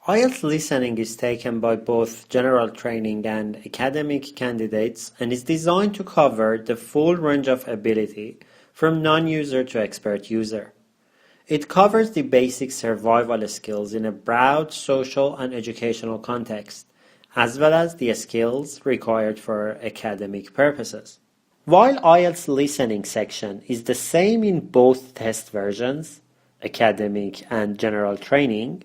IELTS listening is taken by both general training and academic candidates and is designed to cover the full range of ability from non-user to expert user. It covers the basic survival skills in a broad social and educational context, as well as the skills required for academic purposes. While IELTS listening section is the same in both test versions, academic and general training,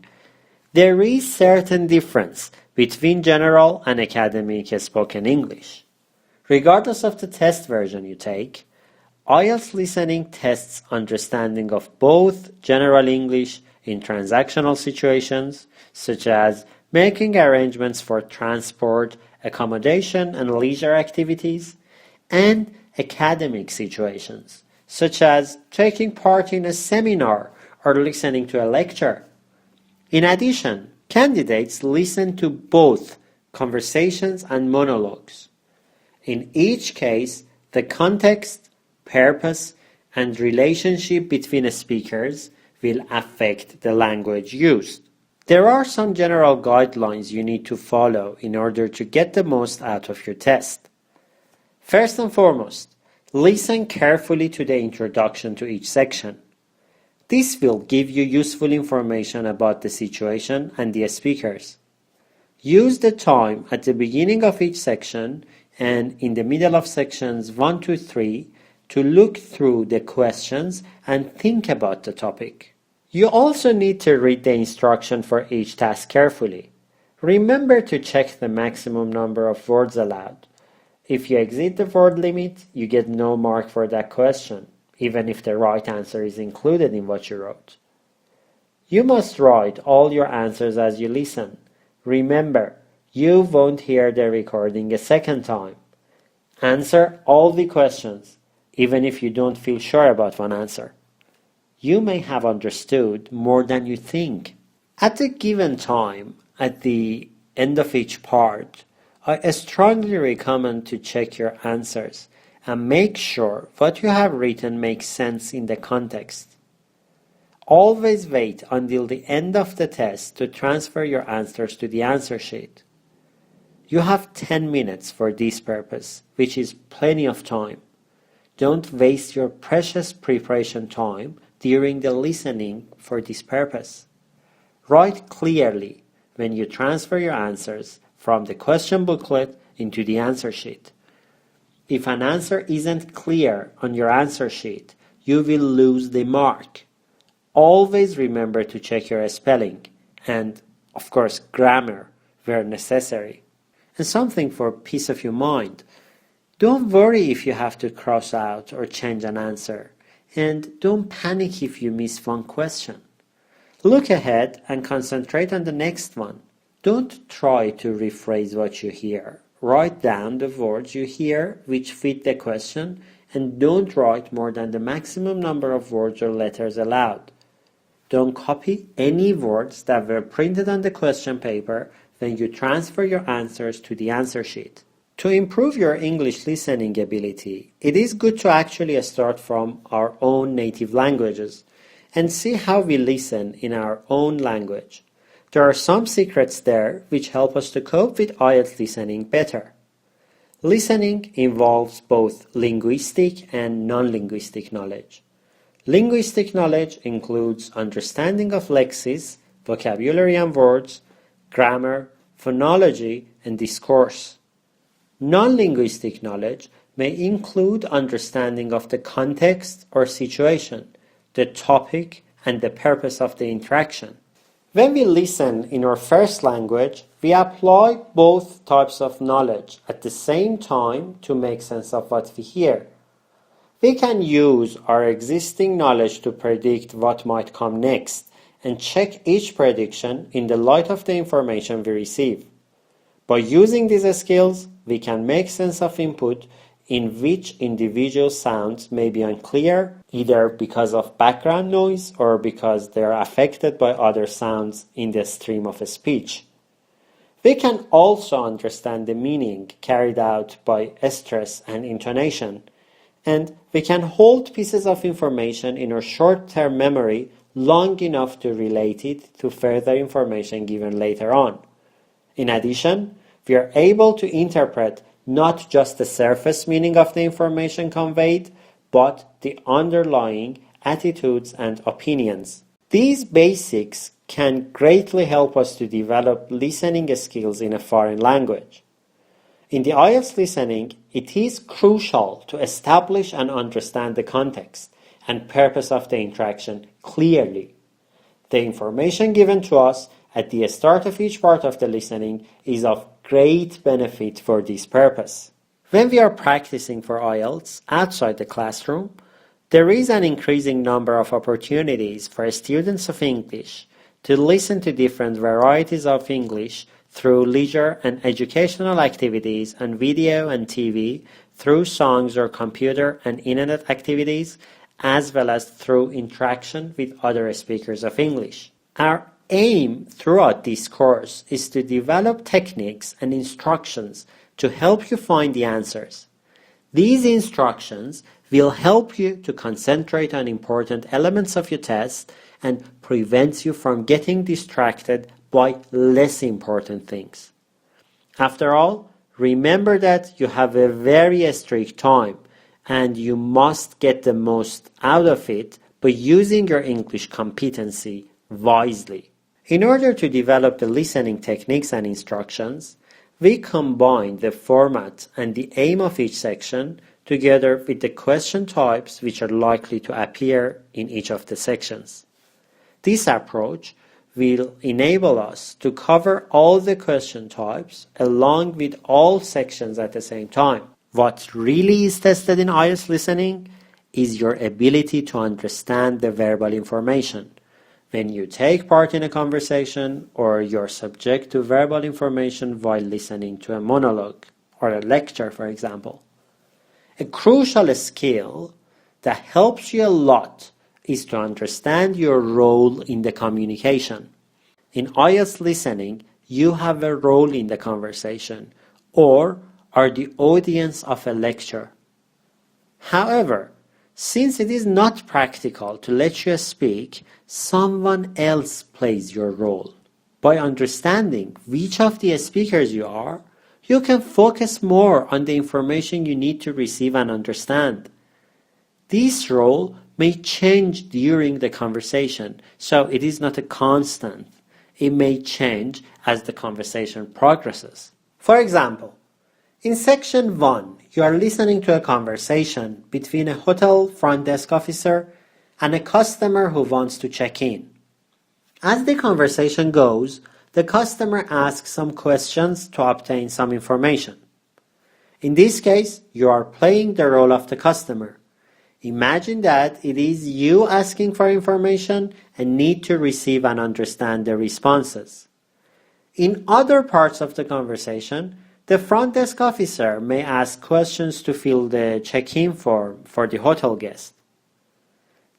there is certain difference between general and academic spoken English. Regardless of the test version you take, IELTS listening tests understanding of both general English in transactional situations, such as making arrangements for transport, accommodation, and leisure activities, and academic situations, such as taking part in a seminar or listening to a lecture. In addition, candidates listen to both conversations and monologues. In each case, the context, purpose, and relationship between speakers will affect the language used. There are some general guidelines you need to follow in order to get the most out of your test. First and foremost, listen carefully to the introduction to each section. This will give you useful information about the situation and the speakers. Use the time at the beginning of each section and in the middle of sections 1 to 3 to look through the questions and think about the topic. You also need to read the instruction for each task carefully. Remember to check the maximum number of words allowed. If you exceed the word limit, you get no mark for that question, even if the right answer is included in what you wrote. You must write all your answers as you listen. Remember, you won't hear the recording a second time. Answer all the questions, even if you don't feel sure about one answer. You may have understood more than you think. At a given time, at the end of each part, I strongly recommend to check your answers and make sure what you have written makes sense in the context. Always wait until the end of the test to transfer your answers to the answer sheet. You have 10 minutes for this purpose, which is plenty of time. Don't waste your precious preparation time during the listening for this purpose. Write clearly when you transfer your answers from the question booklet into the answer sheet. If an answer isn't clear on your answer sheet, you will lose the mark. Always remember to check your spelling and, of course, grammar where necessary. And something for peace of your mind. Don't worry if you have to cross out or change an answer, and don't panic if you miss one question. Look ahead and concentrate on the next one. Don't try to rephrase what you hear. Write down the words you hear which fit the question, and don't write more than the maximum number of words or letters allowed. Don't copy any words that were printed on the question paper when you transfer your answers to the answer sheet. To improve your English listening ability, it is good to actually start from our own native languages and see how we listen in our own language. There are some secrets there which help us to cope with IELTS listening better. Listening involves both linguistic and non-linguistic knowledge. Linguistic knowledge includes understanding of lexis, vocabulary and words, grammar, phonology, and discourse. Non-linguistic knowledge may include understanding of the context or situation, the topic, and the purpose of the interaction. When we listen in our first language, we apply both types of knowledge at the same time to make sense of what we hear. We can use our existing knowledge to predict what might come next and check each prediction in the light of the information we receive. By using these skills, we can make sense of input in which individual sounds may be unclear, either because of background noise or because they are affected by other sounds in the stream of speech. We can also understand the meaning carried out by stress and intonation, and we can hold pieces of information in our short-term memory long enough to relate it to further information given later on. In addition, we are able to interpret not just the surface meaning of the information conveyed, but the underlying attitudes and opinions. These basics can greatly help us to develop listening skills in a foreign language. In the IELTS listening, it is crucial to establish and understand the context and purpose of the interaction clearly. The information given to us at the start of each part of the listening is of great benefit for this purpose. When we are practicing for IELTS outside the classroom, there is an increasing number of opportunities for students of English to listen to different varieties of English through leisure and educational activities on video and TV, through songs or computer and internet activities, as well as through interaction with other speakers of English. Our aim throughout this course is to develop techniques and instructions to help you find the answers. These instructions will help you to concentrate on important elements of your test and prevent you from getting distracted by less important things. After all, remember that you have a very strict time and you must get the most out of it by using your English competency wisely. In order to develop the listening techniques and instructions, we combine the format and the aim of each section together with the question types which are likely to appear in each of the sections. This approach will enable us to cover all the question types along with all sections at the same time. What really is tested in IELTS listening is your ability to understand the verbal information. When you take part in a conversation or you're subject to verbal information while listening to a monologue or a lecture, for example. A crucial skill that helps you a lot is to understand your role in the communication. In IELTS listening, you have a role in the conversation or are the audience of a lecture. However, since it is not practical to let you speak, someone else plays your role. By understanding which of the speakers you are, you can focus more on the information you need to receive and understand. This role may change during the conversation, so it is not a constant. It may change as the conversation progresses. For example, in section 1, you are listening to a conversation between a hotel front desk officer and a customer who wants to check in. As the conversation goes, the customer asks some questions to obtain some information. In this case, you are playing the role of the customer. Imagine that it is you asking for information and need to receive and understand the responses. In other parts of the conversation, the front desk officer may ask questions to fill the check-in form for the hotel guest.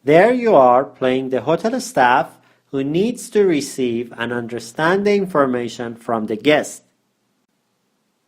There you are playing the hotel staff who needs to receive and understand the information from the guest.